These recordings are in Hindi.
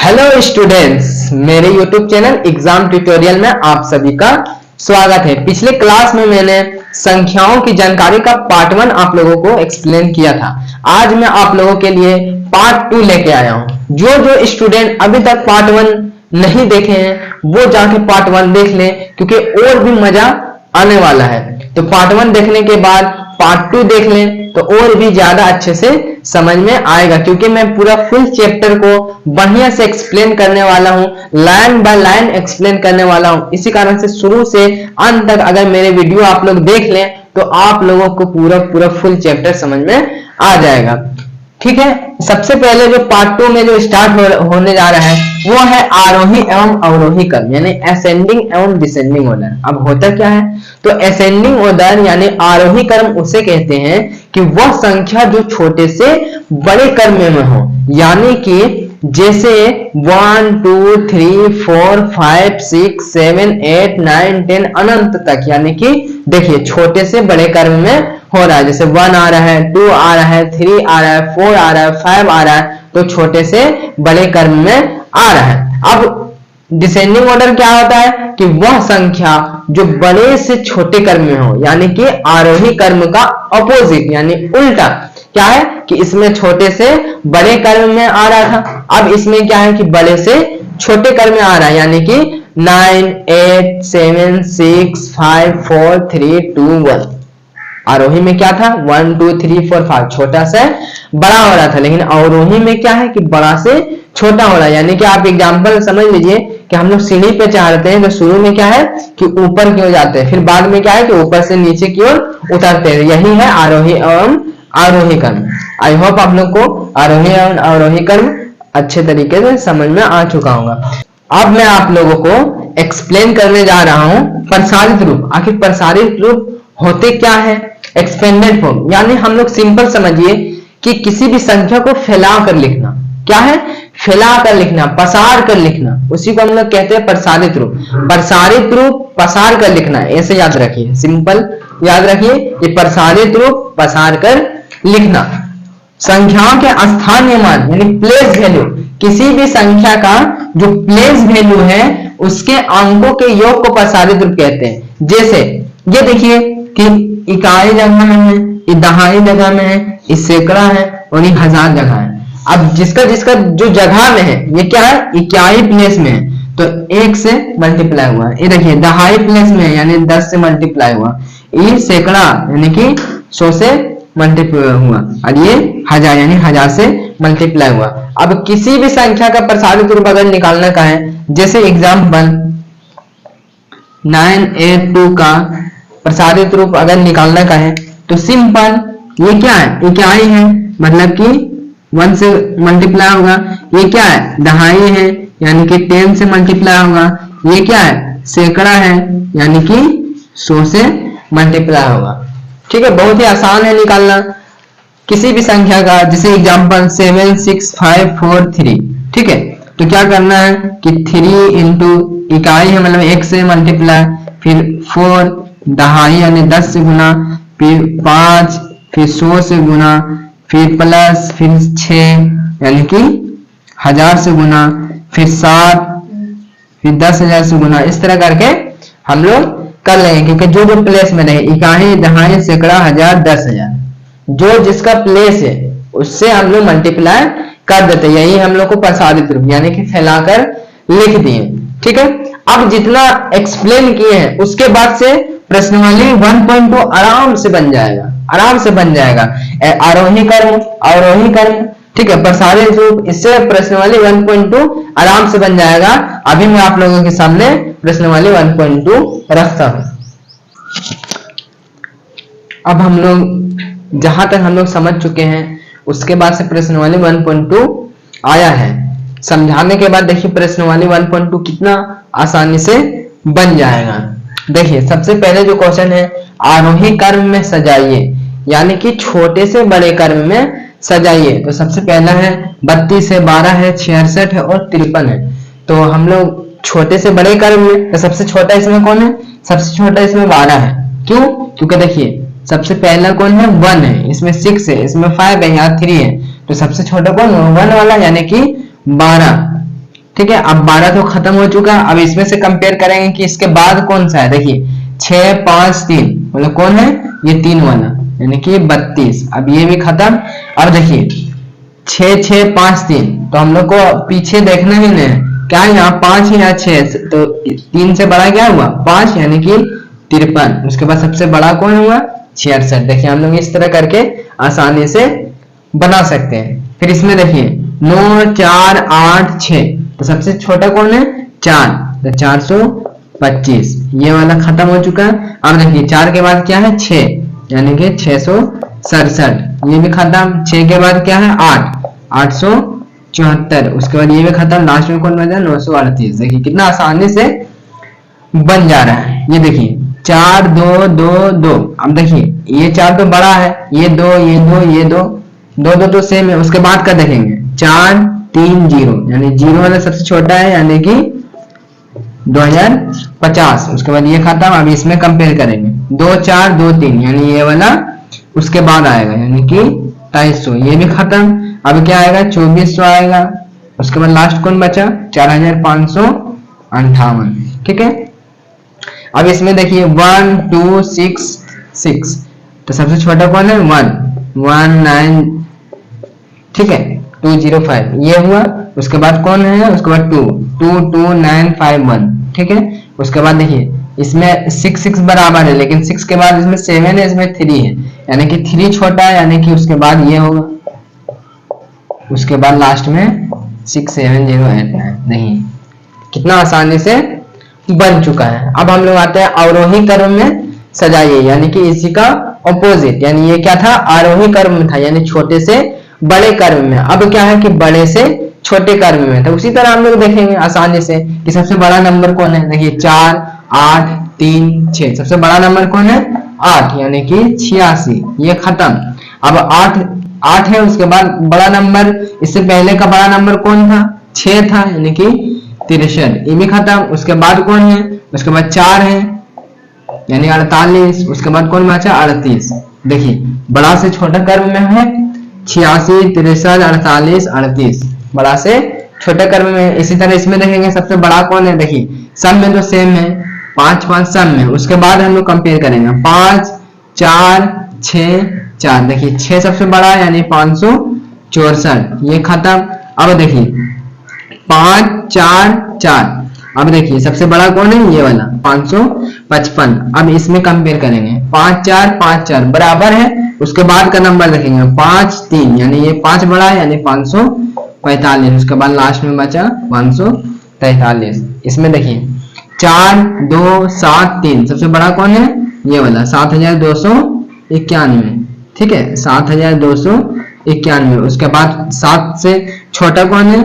हेलो स्टूडेंट्स, मेरे YouTube चैनल एग्जाम ट्यूटोरियल में आप सभी का स्वागत है। पिछले क्लास में मैंने संख्याओं की जानकारी का पार्ट 1 आप लोगों को एक्सप्लेन किया था। आज मैं आप लोगों के लिए पार्ट 2 लेके आया हूं। जो स्टूडेंट अभी तक पार्ट 1 नहीं देखे हैं वो जाके पार्ट 1 देख लें, क्योंकि और भी मजा आने वाला है। तो पार्ट 1 देखने के बाद पार्ट 2 देख लें तो और भी ज्यादा अच्छे से समझ में आएगा, क्योंकि मैं पूरा फुल चैप्टर को बढ़िया से एक्सप्लेन करने वाला हूं, लाइन बाय लाइन एक्सप्लेन करने वाला हूं। इसी कारण से शुरू से अंत तक अगर मेरे वीडियो आप लोग देख लें तो आप लोगों को पूरा फुल चैप्टर समझ में आ जाएगा। ठीक है, सबसे पहले जो पार्ट 2 में जो स्टार्ट होने जा रहा है वो है आरोही एवं अवरोही क्रम, यानी असेंडिंग एवं डिसेंडिंग ऑर्डर। अब होता क्या है, तो असेंडिंग ऑर्डर यानी आरोही क्रम उसे कहते हैं कि वह संख्या जो छोटे से बड़े क्रम में हो, यानी कि जैसे 1 2 3 4 5 6 7 8 9 10 अनंत तक, यानी कि देखिए छोटे से बड़े क्रम में हो रहा है। जैसे 1 आ रहा है, 2 आ रहा है, 3 आ रहा है, 4 आ रहा है, 5 आ रहा है, तो छोटे से बड़े क्रम में आ रहा है। अब डिसेंडिंग ऑर्डर क्या होता है कि वह संख्या जो बड़े से छोटे क्रम में हो, यानी कि आरोही क्रम का अपोजिट यानी उल्टा क्या है कि इसमें छोटे से बड़े क्रम में आ रहा था, अब इसमें क्या है कि बड़े से छोटे क्रम में आ रहा है, यानी कि 9 8 7 6 5 4 3 2 1। आरोही में क्या था 1 2 3 4 5 छोटा से बड़ा हो रहा था, लेकिन अवरोही में क्या है कि बड़ा से छोटा हो रहा है। यानी कि आप एग्जांपल समझ लीजिए कि हम लोग सीढ़ी पे चढ़ते हैं तो शुरू में क्या है कि ऊपर की ओर जाते हैं, फिर बाद में क्या है कि ऊपर से नीचे की ओर उतरते हैं। यही है आरोही एवं आरोही क्रम। आई होप आप लोग को आरोही एवं अवरोही क्रम अच्छे तरीके से समझ में आ चुका होगा। अब मैं आप लोगों को एक्सप्लेन करने जा रहा हूं प्रसारित रूप। आखिर प्रसारित रूप होते क्या है, एक्सपेंडेड फॉर्म, यानी हम लोग सिंपल समझिए कि किसी भी संख्या को फैला कर लिखना। क्या है, फैला कर लिखना, पसार कर लिखना, उसी को हम लोग कहते हैं प्रसारित रूप। प्रसारित रूप पसार कर लिखना, ऐसे याद रखिए, सिंपल याद रखिए, ये प्रसारित रूप पसार कर लिखना। संख्याओं के स्थानीय मान यानी प्लेस वैल्यू, किसी भी संख्या का जो प्लेस वैल्यू है उसके अंकों के योग को प्रसारित रूप कहते हैं। जैसे ये देखिए कि इकाई जगह में है, ये दहाई जगह में है, ये सैकड़ा है और ये हजार जगह है। अब जिसका जिसका जो जगह में है ये क्या है, इकाई प्लेस में है तो 1 से मल्टीप्लाई हुआ। ये देखिए दहाई प्लेस में है यानी 10 से मल्टीप्लाई हुआ, ये सैकड़ा यानी कि 100 से मल्टीप्लाई हुआ, और ये हजार यानी 1000 से मल्टीप्लाई हुआ। अब किसी भी संख्या का प्रसारित रूप अगर निकालना का है, जैसे एग्जाम्पल 982 का प्रसारित रूप अगर निकालना का है तो सिंपल ये क्या है, इकाई है मतलब कि 1 से मल्टीप्लाई होगा। ये क्या है, दहाई है यानी कि 10 से मल्टीप्लाई होगा। ये क्या है, सैकड़ा है यानी कि 100 से मल्टीप्लाई होगा। ठीक है, बहुत ही आसान है निकालना किसी भी संख्या का। जैसे एग्जांपल 7 6 5 4 3। ठीक है, तो क्या करना है कि 3 इंटू इकाई है मतलब 1 से मल्टीप्लाई, फिर 4 दहाई यानी 10 से गुना, फिर 5 फिर 100 से गुना, फिर प्लस फिर 6 यानी कि 1000 से गुना, फिर 7 फिर 10,000 से गुना। इस तरह करके हम लोग कर लेंगे, क्योंकि जो जो प्लेस में रहे इकाई दहाई सैकड़ा 1000 10,000 जो जिसका प्लेस है उससे हम लोग मल्टीप्लाई कर देते हैं। यही हम लोग को प्रसारित रूप यानी कि फैलाकर लिख दिए। ठीक है, अब जितना एक्सप्लेन किए हैं उसके बाद से प्रश्नावली 1.2 आराम से बन जाएगा, आराम से बन जाएगा। आरोही क्रम अवरोही क्रम, ठीक है, प्रसारित रूप, इससे प्रश्नावली 1.2 आराम से बन जाएगा। अभी मैं आप लोगों के सामने प्रश्नावली 1.2 रखता हूं। अब हम लोग जहां तक हम लोग समझ चुके हैं उसके बाद से प्रश्नावली 1.2 आया है। समझाने के बाद देखिए प्रश्नावली 1.2 कितना आसानी से बन जाएगा। देखिए सबसे पहले जो क्वेश्चन है, आरोही क्रम में सजाइए, यानी कि छोटे से बड़े क्रम में सजाइए। तो सबसे पहला है 32 है, 12 है, 66 है और 53 है। तो हम लोग छोटे से बड़े क्रम में, तो सबसे छोटा इसमें कौन है, सबसे छोटा इसमें 12 है। क्यों, क्योंकि देखिए सबसे पहला कौन है 1 है, इसमें 6 है, इसमें 5 है, यहाँ 3 है, तो सबसे छोटा कौन 1 वाला यानी कि 12। ठीक है, अब 12 तो खत्म हो चुका। अब इसमें से कंपेयर करेंगे कि इसके बाद कौन सा है। देखिए 6 5 3 मतलब कौन है, ये 3 वाला, यानी कि 32। अब ये भी खत्म। अब देखिए 6 6 5 3, तो हम लोग को पीछे देखना ही नहीं है, क्या है यहाँ 5 है या 6, तो 3 से बड़ा क्या हुआ 5, यानी कि 53। उसके बाद सबसे बड़ा कौन हुआ 66। देखिए हम लोग इस तरह करके आसानी से बना सकते हैं। फिर इसमें देखिए 9 4 8 6, तो सबसे छोटा कौन है 4, तो 425, ये वाला खत्म हो चुका है। अब देखिए 4 के बाद क्या है 6, यानी कि 667, ये भी खत्म। 6 के बाद क्या है 8, 874, उसके बाद ये भी खत्म। लास्ट में कौन बचा 938। देखिए कितना आसानी से बन जा रहा है। ये देखिए 4 2 2 2। अब देखिए ये 4 तो बड़ा है, ये 2 ये 2 ये 2 2 2 तो सेम है। उसके बाद का देखेंगे 4 3 0, यानी 0 वाला सबसे छोटा है, यानी कि 2050। उसके बाद ये खत्म। अब इसमें कंपेयर करेंगे 2 4 2 3, यानी ये वाला उसके बाद आएगा, यानी कि 2300, ये भी खत्म। अब क्या आएगा 2400 आएगा। उसके बाद लास्ट कौन बचा 4558। ठीक है, अब इसमें देखिए 1 2 6 6, तो सबसे छोटा कौन है 1 1 9, ठीक है 205, ये हुआ। उसके बाद कौन है, उसके बाद 2 2 2 9 5 1, ठीक है। उसके बाद देखिए इसमें 6 6 बराबर है, लेकिन 6 के बाद इसमें 7 है, इसमें 3 है, यानी कि 3 छोटा है, यानी कि उसके बाद ये होगा। उसके बाद लास्ट में 6 7 0 8 9। नहीं, कितना आसानी से बन चुका है। अब हम लोग आते हैं अवरोही क्रम में सजाइए, यानी कि इसी का ऑपोजिट, यानी ये क्या था आरोही क्रम में था, यानी छोटे से बड़े क्रम में। अब क्या है कि बड़े से छोटे क्रम में, तो उसी तरह हम लोग देखेंगे आसानी से कि सबसे बड़ा नंबर कौन है। देखिए 4 8 3 6, सबसे बड़ा नंबर कौन है 8, यानी कि 86, ये खत्म। अब 8 है, उसके बाद बड़ा नंबर, इससे पहले का बड़ा नंबर कौन था 6 था, यानी कि 63, ये भी खत्म। उसके बाद कौन है, उसके बाद 4 है, यानी 48। उसके बाद कौन बचा 38। देखिए बड़ा से छोटा क्रम में है 86 63 48 38, बड़ा से छोटे क्रम में। इसी तरह इसमें देखेंगे सबसे बड़ा कौन है। देखिए सब में तो सेम है 5 5 सब में। उसके बाद हम लोग कंपेयर करेंगे 5 4 6 4, देखिए 6 सबसे बड़ा है, यानी 564, ये खत्म। अब देखिए 5 4 4, अब देखिए सबसे बड़ा कौन है ये वाला 555। अब इसमें कंपेयर करेंगे 5 4 5 4 बराबर है। उसके बाद का नंबर देखेंगे 5 3, यानी ये 5 बड़ा है, यानी 545। उसके बाद लास्ट में बचा 543। इसमें देखिए 4 2 7 3, सबसे बड़ा कौन है ये वाला 7291, ठीक है 7291। उसके बाद 7 से छोटा कौन है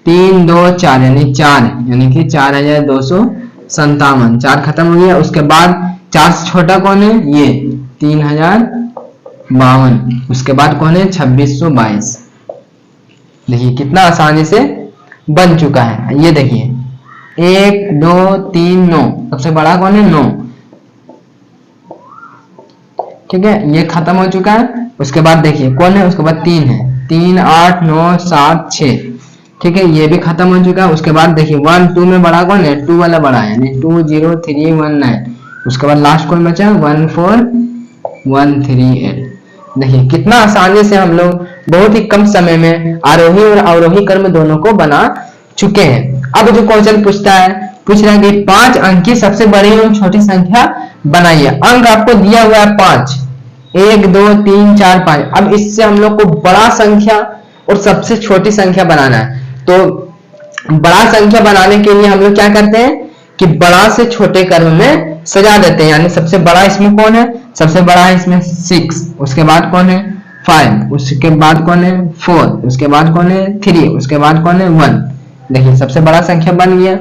3 2 4, यानी 4, यानी कि 4257, 4 खत्म हो गया। उसके बाद 4 से छोटा कौन है ये 3052। उसके बाद कौन है 2622। देखिए कितना आसानी से बन चुका है। ये देखिए 1 2 3 9, सबसे बड़ा कौन है 9, ठीक है ये खत्म हो चुका है। उसके बाद देखिए कौन है, उसके बाद 3 है, 3 8 9 7 6, ठीक है ये भी खत्म हो चुका है। उसके बाद देखिए 1 2 में बड़ा कौन है 2 वाला बड़ा है, यानी 2 0 3 1 9। उसके बाद लास्ट कौन बचा 1 4 1 3 8। देखिए कितना आसानी से हम लोग बहुत ही कम समय में आरोही और अवरोही क्रम दोनों को बना चुके हैं। अब जो क्वेश्चन पूछ रहा है कि 5 अंक की सबसे बड़ी एवं छोटी संख्या बनाइए। अंक आपको दिया हुआ है 5, 1 2 3 4 5। अब इससे हम लोग को बड़ा संख्या और सबसे छोटी संख्या बनाना है। तो बड़ा संख्या बनाने के लिए हम लोग क्या करते हैं कि बड़ा से छोटे क्रम में सजा देते हैं। यानी सबसे बड़ा इसमें कौन है, सबसे बड़ा है इसमें 6, उसके बाद कौन है 5, उसके बाद कौन है 4, उसके बाद कौन है 3, उसके बाद कौन है 1। देखिए सबसे बड़ा संख्या बन गया,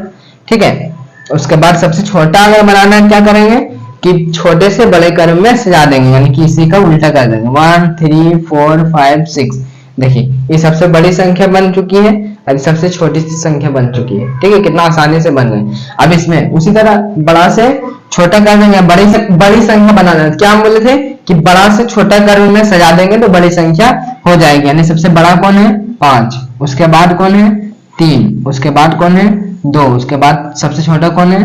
ठीक है। उसके बाद सबसे छोटा अगर बनाना है क्या करेंगे कि छोटे से बड़े क्रम में सजा देंगे, यानी कि इसी का उल्टा कर देंगे 1 3 4 5 6। देखिए ये सबसे बड़ी संख्या बन चुकी है और सबसे छोटी सी संख्या बन चुकी है, ठीक है कितना आसानी से बन गई। अब इसमें उसी तरह बड़ा से छोटा कर देंगे, बड़ी संख्या बनाना है। क्या हम बोले थे कि बड़ा से छोटा क्रम में सजा देंगे तो बड़ी संख्या हो जाएगी। यानी सबसे बड़ा कौन है 5, उसके बाद कौन है 3, उसके बाद कौन है 2, उसके बाद सबसे छोटा कौन है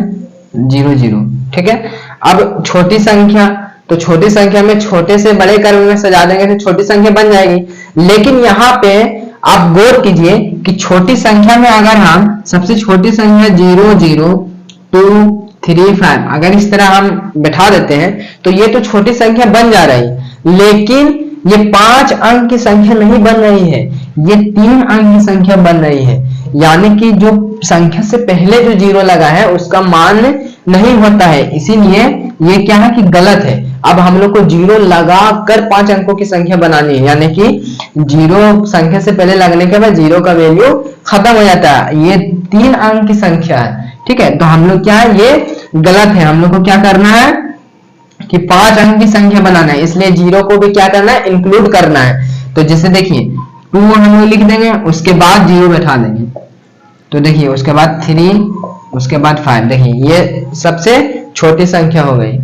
0 0। ठीक है, अब छोटी संख्या, तो छोटी संख्या में छोटे से बड़े क्रम में सजा देंगे तो छोटी संख्या बन जाएगी। लेकिन यहाँ पे आप गौर कीजिए कि छोटी संख्या में अगर हम सबसे छोटी संख्या 0 0 2 3 5 अगर इस तरह हम बैठा देते हैं तो ये तो छोटी संख्या बन जा रही है, लेकिन ये 5 अंक की संख्या नहीं बन रही है, ये 3 अंक की संख्या बन रही है। यानी कि जो संख्या से पहले जो 0 लगा है उसका मान नहीं होता है, इसीलिए ये क्या है कि गलत है। अब हम लोग को 0 लगा कर 5 अंकों की संख्या बनानी है, यानी कि 0 संख्या से पहले लगने के बाद 0 का वैल्यू खत्म हो जाता है। ये 3 अंक की संख्या है। ठीक है, तो हम लोग क्या है, ये गलत है। हम लोग को क्या करना है कि 5 अंक की संख्या बनाना है, इसलिए 0 को भी क्या करना है, इंक्लूड करना है। तो जैसे देखिए 2 हम लोग लिख देंगे, उसके बाद 0 बैठा देंगे, तो देखिए उसके बाद 3, उसके बाद 5। देखिए ये सबसे छोटी संख्या हो गई।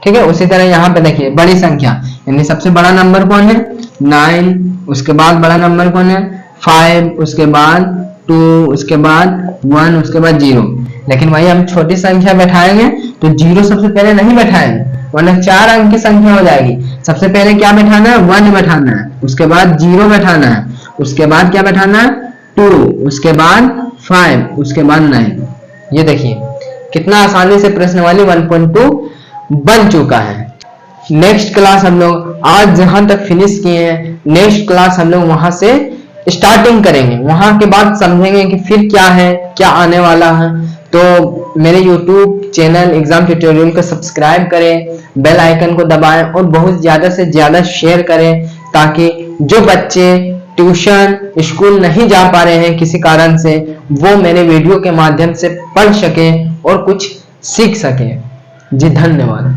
ठीक है, उसी तरह यहाँ पे देखिए बड़ी संख्या, यानी सबसे बड़ा नंबर कौन है 9, उसके बाद बड़ा नंबर कौन है 5, उसके बाद 2, उसके बाद 1, उसके बाद 0। लेकिन वही हम छोटी संख्या बैठाएंगे तो 0 सबसे पहले नहीं बैठाएंगे, वरना 4 अंक की संख्या हो जाएगी। सबसे पहले क्या बैठाना है 1 बैठाना है, उसके बाद 0 बैठाना है, उसके बाद क्या बैठाना है 2, उसके बाद 5, उसके बाद 9। ये देखिए कितना आसानी से प्रश्नावली 1.2 बन चुका है। नेक्स्ट क्लास हम लोग आज जहां तक फिनिश किए हैं, नेक्स्ट क्लास हम लोग वहां से स्टार्टिंग करेंगे, वहां के बाद समझेंगे कि फिर क्या है, क्या आने वाला है। तो मेरे YouTube चैनल एग्जाम ट्यूटोरियल को सब्सक्राइब करें, बेल आइकन को दबाएं और बहुत ज्यादा से ज्यादा शेयर करें, ताकि जो बच्चे ट्यूशन स्कूल नहीं जा पा रहे हैं किसी कारण से, वो मेरे वीडियो के माध्यम से पढ़ सके और कुछ सीख सके। जी धन्यवाद।